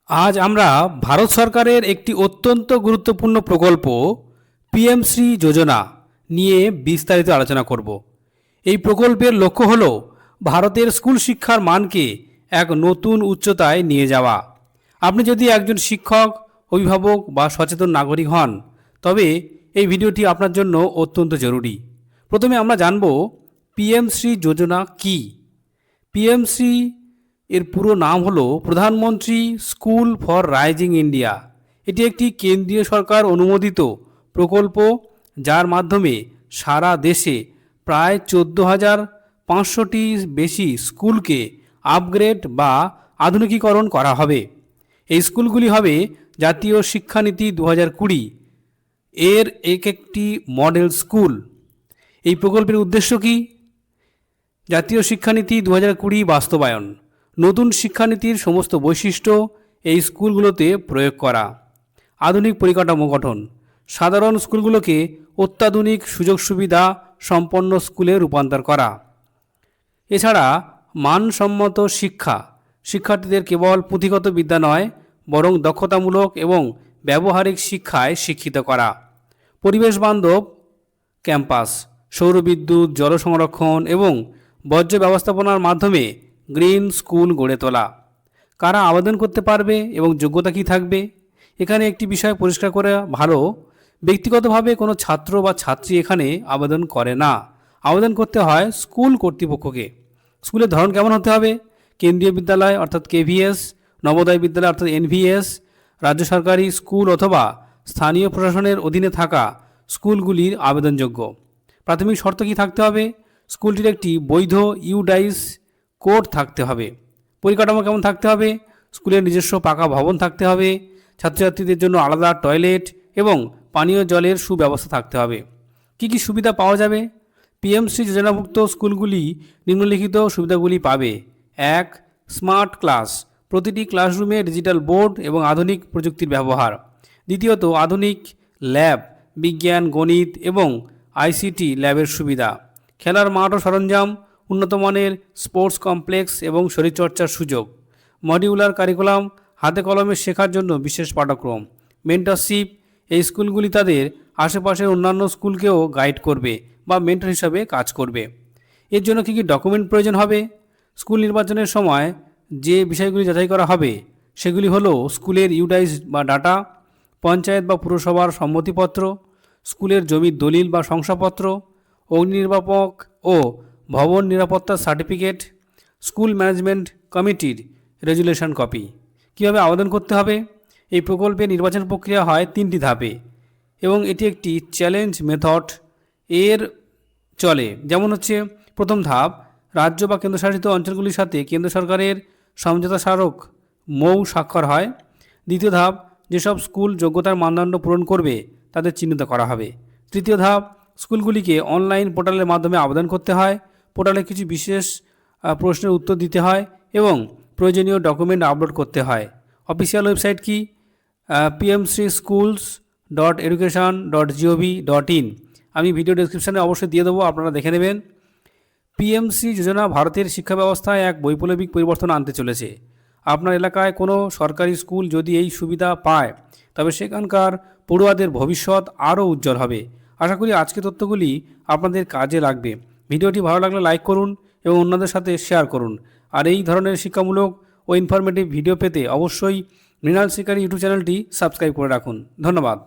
আজ আমরা ভারত সরকারের একটি অত্যন্ত গুরুত্বপূর্ণ প্রকল্প পিএমশ্রী যোজনা নিয়ে বিস্তারিত আলোচনা করব। এই প্রকল্পের লক্ষ্য হল ভারতের স্কুল শিক্ষার মানকে এক নতুন উচ্চতায় নিয়ে যাওয়া। আপনি যদি একজন শিক্ষক, অভিভাবক বা সচেতন নাগরিক হন, তবে এই ভিডিওটি আপনার জন্য অত্যন্ত জরুরি। প্রথমে আমরা জানব পিএমশ্রী যোজনা কি। পিএমশ্রী এর পুরো নাম হলো প্রধানমন্ত্রী স্কুল ফর রাইজিং ইন্ডিয়া। এটি একটি কেন্দ্রীয় সরকার অনুমোদিত প্রকল্প, যার মাধ্যমে সারা দেশে প্রায় 14,500টি বেশি স্কুলকে আপগ্রেড বা আধুনিকীকরণ করা হবে। এই স্কুলগুলি হবে জাতীয় শিক্ষানীতি 2020 এর একটি মডেল স্কুল। এই প্রকল্পের উদ্দেশ্য কি? জাতীয় শিক্ষানীতি 2020 বাস্তবায়ন, নতুন শিক্ষানীতির সমস্ত বৈশিষ্ট্য এই স্কুলগুলোতে প্রয়োগ করা, আধুনিক পরিকাঠামো গঠন, সাধারণ স্কুলগুলোকে অত্যাধুনিক সুযোগ সুবিধা সম্পন্ন স্কুলে রূপান্তর করা। এছাড়া মানসম্মত শিক্ষা, শিক্ষার্থীদের কেবল পুঁথিগত বিদ্যা নয়, বরং দক্ষতামূলক এবং ব্যবহারিক শিক্ষায় শিক্ষিত করা। পরিবেশ বান্ধব ক্যাম্পাস, সৌরবিদ্যুৎ, জল সংরক্ষণ এবং বর্জ্য ব্যবস্থাপনার মাধ্যমে গ্রিন স্কুল গড়ে তোলা। কারা আবেদন করতে পারবে এবং যোগ্যতা কী থাকবে? এখানে একটি বিষয় পরিষ্কার করে ভালো, ব্যক্তিগতভাবে কোনো ছাত্র বা ছাত্রী এখানে আবেদন করে না। আবেদন করতে হয় স্কুল কর্তৃপক্ষকে। স্কুলের ধরন কেমন হতে হবে? কেন্দ্রীয় বিদ্যালয় অর্থাৎ কেভিএস, নবোদয় বিদ্যালয় অর্থাৎ এনভিএস, রাজ্য সরকারি স্কুল অথবা স্থানীয় প্রশাসনের অধীনে থাকা স্কুলগুলির আবেদনযোগ্য। প্রাথমিক শর্ত কী থাকতে হবে? স্কুলটির একটি বৈধ ইউডাইস কোড থাকতে হবে। পরিকাঠামো কেমন থাকতে হবে? স্কুলের নিজস্ব পাকা ভবন থাকতে হবে, ছাত্রছাত্রীদের জন্য আলাদা টয়লেট এবং পানীয় জলের সুব্যবস্থা থাকতে হবে। কি কি সুবিধা পাওয়া যাবে? পিএমশ্রী যোজনাভুক্ত স্কুলগুলি নিম্নলিখিত সুবিধাগুলি পাবে। 1. স্মার্ট ক্লাস, প্রতিটি ক্লাসরুমে ডিজিটাল বোর্ড এবং আধুনিক প্রযুক্তির ব্যবহার। দ্বিতীয়ত, আধুনিক ল্যাব, বিজ্ঞান, গণিত এবং আইসিটি ল্যাবের সুবিধা। খেলার মাঠ ও সরঞ্জাম, উন্নত মানের স্পোর্টস কমপ্লেক্স এবং শরীরচর্চার সুযোগ। মডিউলার কারিকুলাম, হাতে কলমে শেখার জন্য বিশেষ পাঠ্যক্রম। মেন্টরশিপ, এই স্কুলগুলি তাদের আশেপাশের অন্যান্য স্কুলকেও গাইড করবে বা মেন্টর হিসাবে কাজ করবে। এর জন্য কী কী ডকুমেন্ট প্রয়োজন হবে? স্কুল নির্বাচনের সময় যে বিষয়গুলি যাচাই করা হবে সেগুলি হলো স্কুলের ইউডাইস বা ডাটা, পঞ্চায়েত বা পুরসভার সম্মতিপত্র, স্কুলের জমির দলিল বা শংসাপত্র, অগ্নি নির্বাপক ও ভবন নিরাপত্তার সার্টিফিকেট, স্কুল ম্যানেজমেন্ট কমিটির রেজুলেশন কপি। কীভাবে আবেদন করতে হবে? এই প্রকল্পে নির্বাচন প্রক্রিয়া হয় 3টি ধাপে এবং এটি একটি চ্যালেঞ্জ মেথড এর চলে। যেমন হচ্ছে, প্রথম ধাপ, রাজ্য বা কেন্দ্রশাসিত অঞ্চলগুলির সাথে কেন্দ্র সরকারের সমঝোতা স্মারক মৌ স্বাক্ষর হয়। দ্বিতীয় ধাপ, যেসব স্কুল যোগ্যতার মানদণ্ড পূরণ করবে তাদের চিহ্নিত করা হবে। তৃতীয় ধাপ, স্কুলগুলিকে অনলাইন পোর্টালের মাধ্যমে আবেদন করতে হয়। পোর্টালে কিছু বিশেষ প্রশ্নের উত্তর দিতে হয় এবং প্রয়োজনীয় ডকুমেন্ট আপলোড করতে হয়। অফিসিয়াল ওয়েবসাইট কি? pmcschools.education.gov.in। আমি ভিডিও ডেসক্রিপশানে অবশ্যই দিয়ে দেবো, আপনারা দেখে নেবেন। পিএমশ্রী যোজনা ভারতের শিক্ষা ব্যবস্থায় এক বৈপ্লবিক পরিবর্তন আনতে চলেছে। আপনার এলাকায় কোনো সরকারি স্কুল যদি এই সুবিধা পায়, তবে সেখানকার পড়ুয়াদের ভবিষ্যৎ আরও উজ্জ্বল হবে। আশা করি আজকের তথ্যগুলি আপনাদের কাজে লাগবে। ভিডিওটি ভালো লাগলে লাইক করুন এবং অন্যদের সাথে শেয়ার করুন। আর এই ধরনের শিক্ষামূলক ও ইনফরমেটিভ ভিডিও পেতে অবশ্যই মৃণাল শিকারী ইউটিউব চ্যানেলটি সাবস্ক্রাইব করে রাখুন। ধন্যবাদ।